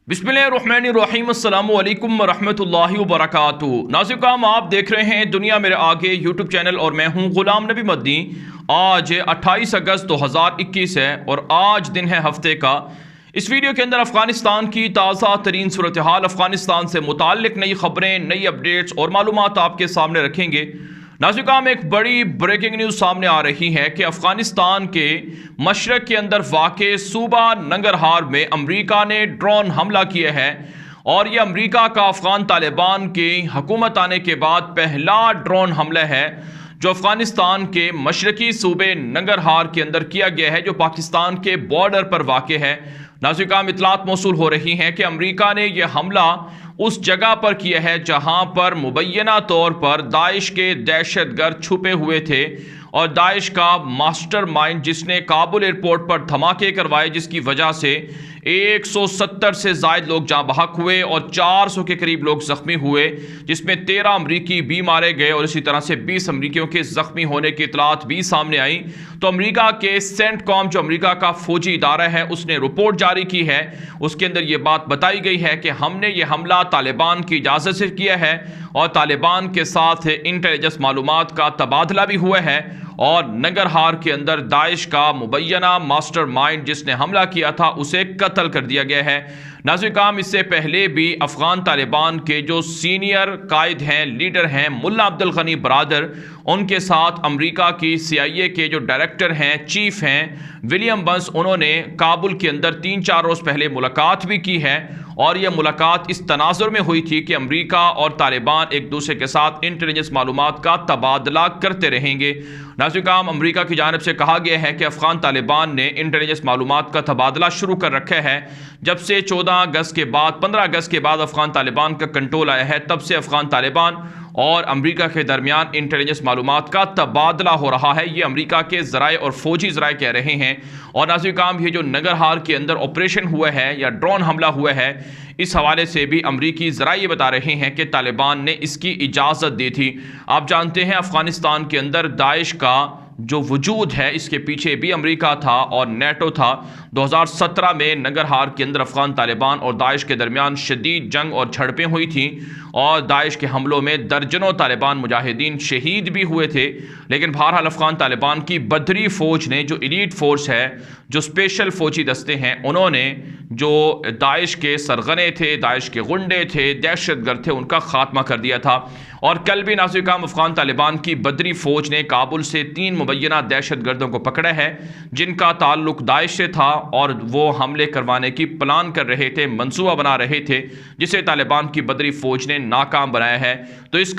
बिस्मिल्लाहिर्रहमानिर्रहीम अस्सलामु अलैकुम रहमतुल्लाहि व बरकातुहू। नाज़िम आप देख रहे हैं दुनिया मेरे आगे यूट्यूब चैनल और मैं हूं गुलाम नबी मदनी। आज 28 अगस्त 2021 है और आज दिन है हफ्ते का। इस वीडियो के अंदर अफ़गानिस्तान की ताज़ा तरीन सूरत हाल, अफ़गानिस्तान से मुताल्लिक नई खबरें, नई अपडेट्स और मालूमात आपके सामने रखेंगे। नाज़िम एक बड़ी ब्रेकिंग न्यूज़ सामने आ रही है कि अफ़गानिस्तान के मशरक़ के अंदर वाक़े सूबा नंगरहार में अमरीका ने ड्रोन हमला किया है और यह अमरीका का अफ़गान तालिबान की हुकूमत आने के बाद पहला ड्रोन हमला है जो अफ़गानिस्तान के मशरक़ी सूबे नंगरहार के अंदर किया गया है, जो पाकिस्तान के बॉर्डर पर वाक़े है। नाज़िम इतलात मौसूल हो रही हैं कि अमरीका ने यह हमला उस जगह पर किया है जहां पर मुबैना तौर पर दाइश के दहशतगर्द छुपे हुए थे और दाइश का मास्टरमाइंड जिसने काबुल एयरपोर्ट पर धमाके करवाए, जिसकी वजह से 170 से ज़ायद लोग जाँ बहक हुए और 400 के करीब लोग ज़ख्मी हुए, जिसमें 13 अमरीकी भी मारे गए और इसी तरह से 20 अमरीकियों के ज़ख्मी होने की इतलात भी सामने आई। तो अमरीका के सेंटकॉम, जो अमरीका का फौजी इदारा है, उसने रिपोर्ट जारी की है। उसके अंदर ये बात बताई गई है कि हमने ये हमला तालिबान की इजाज़त से किया है और तालिबान के साथ इंटेलिजेंस मालूमात का तबादला भी हुआ है और नंगरहार के अंदर दाइश का मुबैना मास्टरमाइंड जिसने हमला किया था उसे कत्ल कर दिया गया है। नाज़िम इससे पहले भी अफ़गान तालिबान के जो सीनियर कायद हैं, लीडर हैं, मुल्ला अब्दुल गनी बरादर, उनके साथ अमरीका की CIA के जो डायरेक्टर हैं, चीफ हैं, विलियम बंस, उन्होंने काबुल के अंदर 3-4 रोज़ पहले मुलाकात भी की है और यह मुलाकात इस तनाजुर में हुई थी कि अमरीका और तालिबान एक दूसरे के साथ इंटेलिजेंस मालूमात का तबादला करते रहेंगे। नाज़िम अमरीका की जानिब से कहा गया है कि अफ़गान तालिबान ने इंटेलिजेंस मालूमात का तबादला शुरू कर रखा है। जब से 14 अगस्त के बाद, 15 अगस्त के बाद अफ़गान तालिबान का कंट्रोल आया है, तब से अफ़गान तालिबान और अमरीका के दरमियान इंटेलिजेंस मालूमात का तबादला हो रहा है। ये अमरीका के ज़राए और फौजी ज़राए कह रहे हैं। और नाज़िम ये जो नंगरहार के अंदर ऑपरेशन हुआ है या ड्रोन हमला हुआ है, इस हवाले से भी अमरीकी ज़राए ये बता रहे हैं कि तालिबान ने इसकी इजाज़त दी थी। आप जानते हैं अफ़गानिस्तान के अंदर दाइश का जो वजूद है, इसके पीछे भी अमरीका था और नेटो था। 2017 में नंगरहार के अंदर अफ़गान तालिबान और दाइश के दरमियान शदीद जंग और झड़पें हुई थी और दाइश के हमलों में दर्जनों तालिबान मुजाहिदीन शहीद भी हुए थे। लेकिन बहरहाल अफ़गान तालिबान की बदरी फ़ौज ने, जो एलीट फ़ोर्स है, जो स्पेशल फ़ौजी दस्ते हैं, उन्होंने जो दाइश के सरगने थे, दाइश के गुंडे थे, दहशतगर्द थे, उनका ख़ात्मा कर दिया था। और कल भी नाज़िम अफ़गान तालिबान की बदरी फ़ौज ने काबुल से 3 मुबैना दहशतगर्दों को पकड़ा है जिनका ताल्लुक दाइश से था और वो हमले करवाने की प्लान कर रहे थे, मंसूबा बना रहे थे, जिसे तालिबान की बदरी फ़ौज ने नाकाम बनाया है। तो इस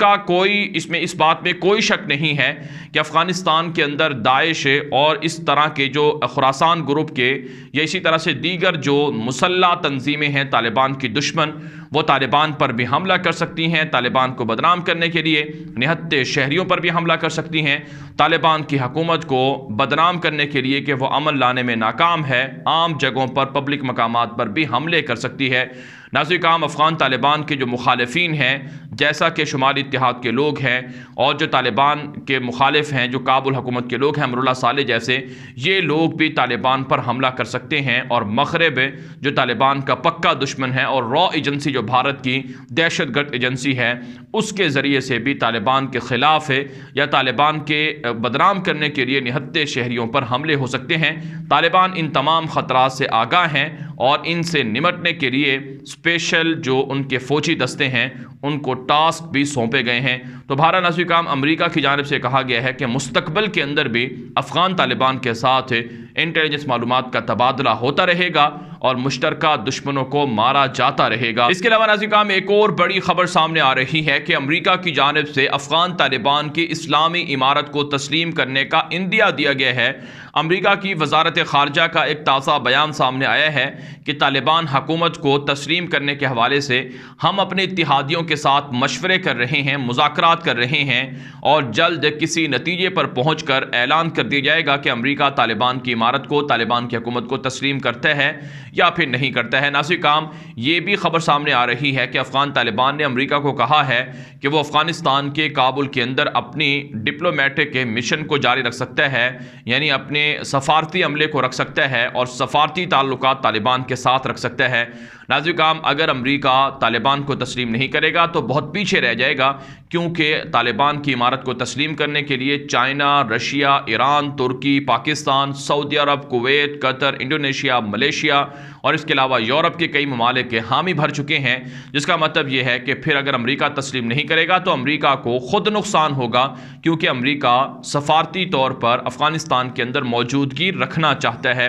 बात में कोई शक नहीं है कि अफ़गानिस्तान के अंदर दाइश और इस तरह के जो खुरासान ग्रुप के या इसी तरह से दीगर जो मुसल्ला तंजीमें हैं तालिबान की दुश्मन, वो तालिबान पर भी हमला कर सकती हैं। तालिबान को बदनाम करने के लिए निहत्ते शहरियों पर भी हमला कर सकती हैं। तालिबान की हुकूमत को बदनाम करने के लिए कि वो अमल लाने में नाकाम है, आम जगहों पर, पब्लिक मकामात पर भी हमले कर सकती है। नाज़िम अफ़गान तालिबान के जो मुखालिफिन हैं, जैसा कि शुमाली इत्तेहाद के लोग हैं और जो तालिबान के मुखालिफ हैं, जो काबुल हुकूमत के लोग हैं, अमरुल्लाह साले जैसे, ये लोग भी तालिबान पर हमला कर सकते हैं। और मग़रिब जो तालिबान का पक्का दुश्मन है और रॉ एजेंसी जो भारत की दहशतगर्द एजेंसी है, उसके ज़रिए से भी तालिबान के ख़िलाफ़ है या तालिबान के बदनाम करने के लिए निहत्ते शहरियों पर हमले हो सकते हैं। तालिबान इन तमाम ख़तरात से आगाह हैं और इनसे निमटने के लिए स्पेशल जो उनके फ़ौजी दस्ते हैं उनको टास्क भी सौंपे गए हैं। तो भारत नाज़िम अमरीका की जानिब से कहा गया है कि मुस्तकबिल के अंदर भी अफ़गान तालिबान के साथ इंटेलिजेंस मालूमात का तबादला होता रहेगा और मुश्तरका दुश्मनों को मारा जाता रहेगा। इसके अलावा नाज़िम एक और बड़ी खबर सामने आ रही है कि अमरीका की जानिब से अफ़गान तालिबान की इस्लामी इमारत को तस्लीम करने का इंदिया दिया गया है। अमरीका की वजारत ख़ारजा का एक ताज़ा बयान सामने आया है कि तालिबान हुकूमत को तस्लीम करने के हवाले से हम अपने इत्तिहादियों के साथ मशवरे कर रहे हैं, मुज़ाकरात कर रहे हैं और जल्द किसी नतीजे पर पहुँच कर ऐलान कर दिया जाएगा कि अमरीका तालिबान की इमारत को, तालिबान की हुकूमत को तस्लीम करता है या फिर नहीं करता है। नाज़िर काम ये भी खबर सामने आ रही है कि अफ़गान तालिबान ने अमेरिका को कहा है कि वो अफ़गानिस्तान के काबुल के अंदर अपनी डिप्लोमेटिक मिशन को जारी रख सकता है, यानी अपने सफारती अमले को रख सकता है और सफारती ताल्लुकात तालिबान के साथ रख सकता है। नाज़िर काम अगर अमेरिका तालिबान को तस्लीम नहीं करेगा तो बहुत पीछे रह जाएगा, क्योंकि तालिबान की इमारत को तस्लीम करने के लिए चाइना, रशिया, ईरान, तुर्की, पाकिस्तान, सऊदी अरब, कुवैत, कतर, इंडोनेशिया, मलेशिया और इसके अलावा यूरोप के कई ममालिक के हामी भर चुके हैं। जिसका मतलब यह है कि फिर अगर अमेरिका तस्लीम नहीं करेगा तो अमेरिका को खुद नुकसान होगा, क्योंकि अमेरिका सफारती तौर पर अफगानिस्तान के अंदर मौजूदगी रखना चाहता है।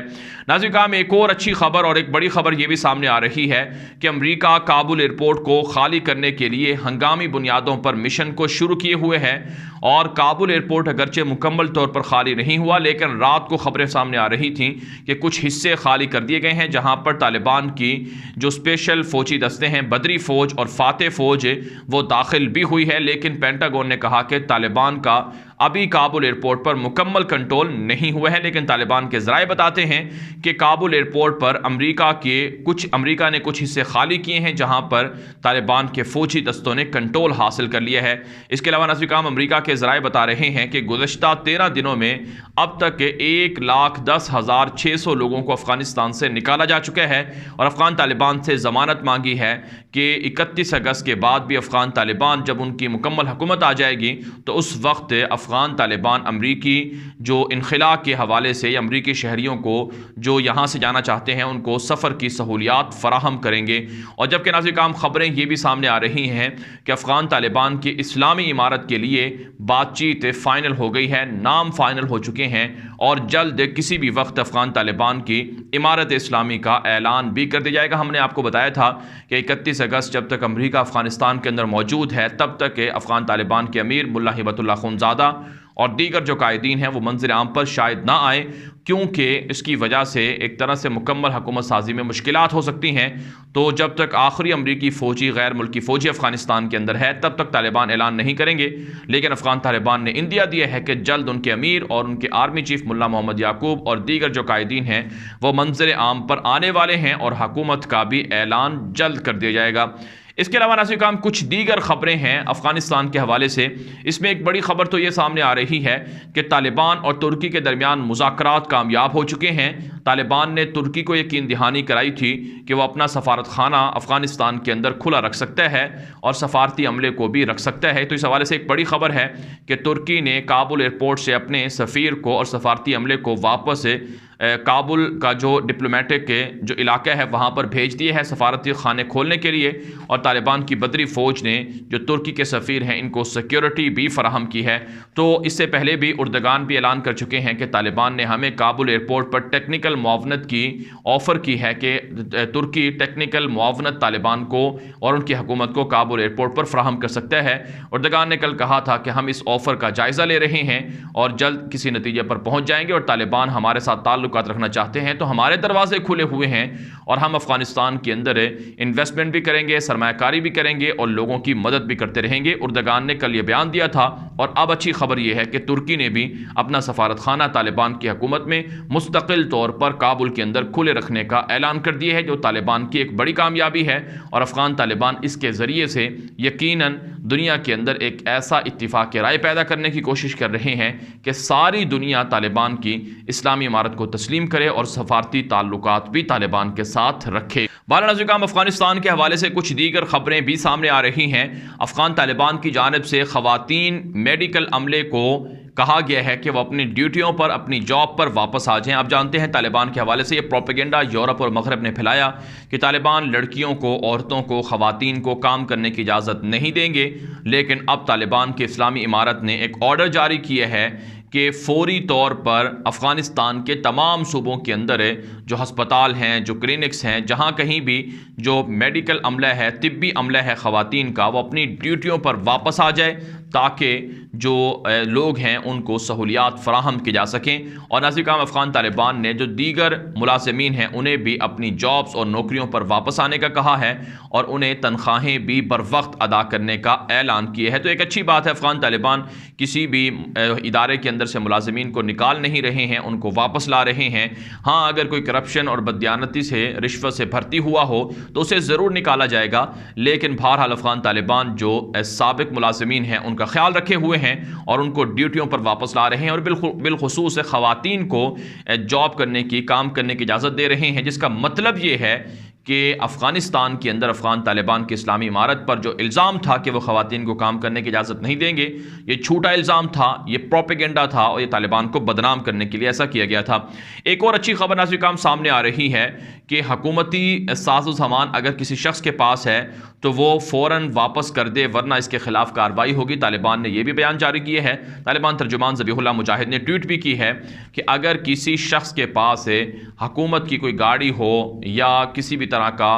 नाज़िर काम एक और अच्छी खबर और एक बड़ी खबर यह भी सामने आ रही है कि अमेरिका काबुल एयरपोर्ट को खाली करने के लिए हंगामी बुनियादों पर मिशन को शुरू किए हुए है और काबुल एयरपोर्ट अगरचे मुकम्मल तौर पर खाली नहीं हुआ, लेकिन रात को खबरें सामने आ रही थीं कि कुछ हिस्से खाली कर दिए गए हैं, जहां पर तालिबान की जो स्पेशल फौजी दस्ते हैं, बदरी फौज और फाते फौज, वो दाखिल भी हुई है। लेकिन पेंटागन ने कहा कि तालिबान का अभी काबुल एयरपोर्ट पर मुकम्मल कंट्रोल नहीं हुआ है, लेकिन तालिबान के ज़राए बताते हैं कि काबुल एयरपोर्ट पर अमेरिका ने कुछ हिस्से खाली किए हैं, जहां पर तालिबान के फौजी दस्तों ने कंट्रोल हासिल कर लिया है। इसके अलावा नाज़िर काम अमेरिका के ज़राए बता रहे हैं कि गुज़श्ता 13 दिनों में अब तक 1,10,600 लोगों को अफगानिस्तान से निकाला जा चुका है और अफगान तालिबान से ज़मानत मांगी है कि 31 अगस्त के बाद भी अफगान तालिबान जब उनकी मुकम्मल हुकूमत आ जाएगी तो उस वक्त अफगान तालिबान अमरीकी जो इनखला के हवाले से अमरीकी शहरियों को जो यहाँ से जाना चाहते हैं उनको सफ़र की सहूलियात फराहम करेंगे। और जबकि नाज़िर काम खबरें ये भी सामने आ रही हैं कि अफगान तालिबान की इस्लामी इमारत के लिए बातचीत फ़ाइनल हो गई है, नाम फ़ाइनल हो चुके हैं और जल्द किसी भी वक्त अफगान तालिबान की इमारत इस्लामी का ऐलान भी कर दिया जाएगा। हमने आपको बताया था कि 31 अगस्त जब तक अमेरिका अफगानिस्तान के अंदर मौजूद है तब तक अफगान तालिबान के अमीर मुल्ला हिबतुल्लाह खुनज़ादा और दीगर जो कायदीन हैं वो मंज़िर आम पर शायद ना आए, क्योंकि इसकी वजह से एक तरह से मुकम्मल हुकूमत साजी में मुश्किलात हो सकती हैं। तो जब तक आखिरी अमरीकी फ़ौजी गैर मुल्की फ़ौजी अफ़गानिस्तान के अंदर है तब तक तालिबान ऐलान नहीं करेंगे। लेकिन अफ़गान तालिबान ने इंदिया दिया है कि जल्द उनके अमीर और उनके आर्मी चीफ मुल्ला मोहम्मद याकूब और दीगर जो कायदीन हैं वो मंज़िर आम पर आने वाले हैं और हुकूमत का भी ऐलान जल्द कर दिया जाएगा। इसके अलावा नाज़िर काम कुछ दीगर खबरें हैं अफ़गानिस्तान के हवाले से। इसमें एक बड़ी खबर तो ये सामने आ रही है कि तालिबान और तुर्की के दरमियान मुज़ाकरात कामयाब हो चुके हैं। तालिबान ने तुर्की को यकीन दहानी कराई थी कि वह अपना सफारत खाना अफ़गानिस्तान के अंदर खुला रख सकता है और सफारती अमले को भी रख सकता है। तो इस हवाले से एक बड़ी खबर है कि तुर्की ने काबुल एयरपोर्ट से अपने सफ़ीर को और सफारती अमले को वापस काबुल का जो डिप्लोमेटिक जो इलाका है वहाँ पर भेज दिए है सफारती खाने खोलने के लिए। और तालिबान की बदरी फ़ौज ने जो तुर्की के सफ़ीर हैं इनको सिक्योरिटी भी फराहम की है। तो इससे पहले भी उर्दगान भी ऐलान कर चुके हैं कि तालिबान ने हमें काबुल एयरपोर्ट पर टेक्निकल मुआवनत की ऑफ़र की है कि तुर्की टेक्निकल मुआवनत तालिबान को और उनकी हुकूमत को काबुल एयरपोर्ट पर फराहम कर सकता है। उर्दगान ने कल कहा था कि हम इस ऑफ़र का जायज़ा ले रहे हैं और जल्द किसी नतीजे पर पहुँच जाएंगे और तालिबान हमारे साथ ताल्लुकात रखना चाहते हैं तो हमारे दरवाजे खुले हुए हैं और हम अफगानिस्तान के अंदर इन्वेस्टमेंट भी करेंगे, सरमायाकारी भी करेंगे और लोगों की मदद भी करते रहेंगे। उर्दगान ने कल ये बयान दिया था। और अब अच्छी खबर यह है कि तुर्की ने भी अपना सफारत खाना तालिबान की हुकूमत में मुस्तकिल तौर पर काबुल के अंदर खुले रखने का ऐलान कर दिया है, जो तालिबान की एक बड़ी कामयाबी है। और अफगान तालिबान इसके ज़रिए से यकीनन दुनिया के अंदर एक ऐसा इत्तिफाक राय पैदा करने की कोशिश कर रहे हैं कि सारी दुनिया तालिबान की इस्लामी इमारत को तस्लीम करे और सफारती ताल्लुकात भी तालिबान के साथ रखे। बालानज़ुकाम अफगानिस्तान के हवाले से कुछ दीगर खबरें भी सामने आ रही हैं। अफगान तालिबान की जानिब से ख़वातीन मेडिकल अमले को कहा गया है कि वह अपनी ड्यूटियों पर, अपनी जॉब पर वापस आ जाएं। आप जानते हैं तालिबान के हवाले से ये प्रोपेगेंडा यूरोप और मगरब ने फैलाया कि तालिबान लड़कियों को, औरतों को, ख़वातीन को काम करने की इजाज़त नहीं देंगे। लेकिन अब तालिबान की इस्लामी इमारत ने एक ऑर्डर जारी किया है कि फ़ौरी तौर पर अफ़गानिस्तान के तमाम सूबों के अंदर जो हस्पताल हैं, जो क्लिनिक्स हैं, जहाँ कहीं भी जो मेडिकल अमला है, तिब्बी अमला है ख़वातीन का, वो अपनी ड्यूटियों पर वापस आ जाए ताकि जो लोग हैं उनको सहूलियात फ़राहम की जा सकें। और नाज़िर-ए-किराम अफ़गान तालिबान ने जो दीगर मुलाज़िमीन हैं उन्हें भी अपनी जॉब्स और नौकरियों पर वापस आने का कहा है और उन्हें तनख्वाहें भी बर वक्त अदा करने का ऐलान किया है। तो एक अच्छी बात है, अफ़गान तालिबान किसी भी इदारे के अंदर से मुलाजिमीन को निकाल नहीं रहे हैं, उनको वापस ला रहे हैं। हाँ, अगर कोई करप्शन और बदयानती से, रिश्वत से भर्ती हुआ हो तो उसे ज़रूर निकाला जाएगा, लेकिन बहरहाल अफ़गान तालिबान जो साबिक मुलाजिमीन हैं उनका ख्याल रखे हुए हैं और उनको ड्यूटियों पर वापस ला रहे हैं और बिलखुसूस ख़वातीन को जॉब करने की, काम करने की इजाज़त दे रहे हैं, जिसका मतलब ये है कि अफ़गानिस्तान के अंदर अफ़गान तालिबान की इस्लामी इमारत पर जो इल्ज़ाम था कि वो ख़वातीन को काम करने की इजाज़त नहीं देंगे, ये झूठा इल्ज़ाम था, ये प्रोपेगेंडा था और ये तालिबान को बदनाम करने के लिए ऐसा किया गया था। एक और अच्छी खबर नाज़रीन काम सामने आ रही है कि हुकूमती साज़ो सामान अगर किसी शख्स के पास है तो वो फ़ौरन वापस कर दे, वरना इसके खिलाफ कार्रवाई होगी। तालिबान ने यह भी बयान जारी किया है। तालिबान तर्जुमान ज़बीहुल्लाह मुजाहिद ने ट्वीट भी की है कि अगर किसी शख्स के पास हुकूमत की कोई गाड़ी हो या किसी भी तरह का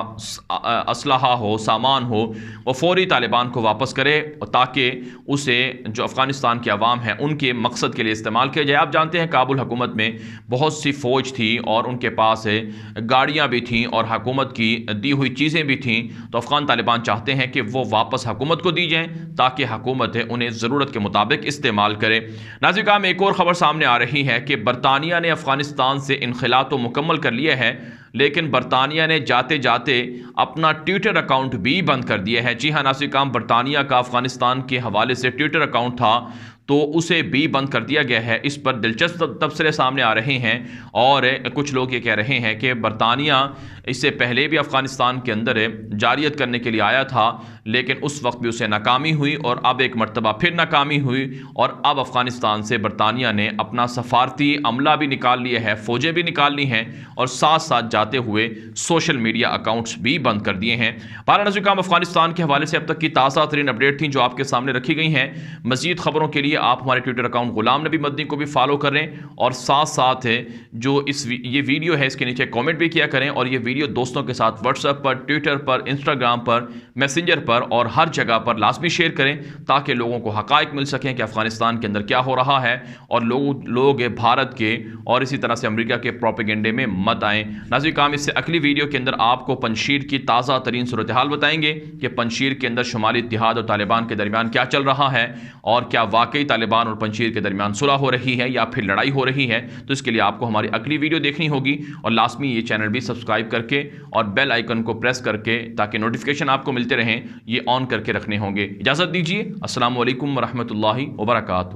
असलहा हो, सामान हो, वो फौरी तालिबान को वापस करे ताकि उसे जो अफ़गानिस्तान की आवाम है उनके मकसद के लिए इस्तेमाल किया जाए। आप जानते हैं काबुल हुकूमत में बहुत सी फ़ौज थी और उनके पास गाड़ियाँ भी थीं और हुकूमत की दी हुई चीज़ें भी थीं, तो अफ़गान तालिबान चाहते हैं कि वो वापस हुकूमत को दी जाएं ताकि हुकूमत उन्हें ज़रूरत के मुताबिक इस्तेमाल करे। नाज़रीन में एक और ख़बर सामने आ रही है कि बरतानिया ने अफ़गानिस्तान से इनखला तो मुकम्मल कर लिया है, लेकिन बरतानिया ने जाते जाते अपना ट्विटर अकाउंट भी बंद कर दिया है। जी हाँ नाज़रीन, बरतानिया का अफ़गानिस्तान के हवाले से ट्विटर अकाउंट था तो उसे भी बंद कर दिया गया है। इस पर दिलचस्प तबसरे सामने आ रहे हैं और कुछ लोग ये कह रहे हैं कि बरतानिया इससे पहले भी अफ़गानिस्तान के अंदर जारियत करने के लिए आया था, लेकिन उस वक्त भी उसे नाकामी हुई और अब एक मरतबा फिर नाकामी हुई और अब अफ़गानिस्तान से बरतानिया ने अपना सफारती अमला भी निकाल लिया है, फ़ौजें भी निकाल ली हैं और साथ साथ जाते हुए सोशल मीडिया अकाउंट्स भी बंद कर दिए हैं। नाज़रीन अफ़गानिस्तान के हवाले से अब तक की ताज़ा तरीन अपडेट थी जो आपके सामने रखी गई हैं। मज़ीद खबरों के लिए आप हमारे ट्विटर अकाउंट गुलाम नबी मदनी को भी फॉलो करें और साथ साथ जो ये वीडियो है इसके नीचे कमेंट भी किया करें और ये वीडियो दोस्तों के साथ व्हाट्सएप पर, ट्विटर पर, इंस्टाग्राम पर, मैसेंजर पर और हर जगह पर लाजमी शेयर करें ताकि लोगों को हक़ाइक़ मिल सकें कि अफ़गानिस्तान के अंदर क्या हो रहा है और लोग भारत के और इसी तरह से अमेरिका के प्रोपेगेंडे में मत आएँ। नाज़रीन काम इससे अगली वीडियो के अंदर आपको पंजशीर की ताज़ा तरीन सूरत हाल बताएंगे कि पंजशीर के अंदर शुमाली इत्तिहाद और तालिबान के दरमियान क्या चल रहा है और क्या वाकई तालिबान और पंजशीर के दरमियान सुलह हो रही है या फिर लड़ाई हो रही है। तो इसके लिए आपको हमारी अगली वीडियो देखनी होगी और लाजमी ये चैनल भी सब्सक्राइब करके और बेल आइकन को प्रेस करके ताकि नोटिफिकेशन आपको मिलते रहें, ये ऑन करके रखने होंगे। इजाज़त दीजिए। अस्सलामु अलैकुम वरहमतुल्लाहि वबरकातुहू।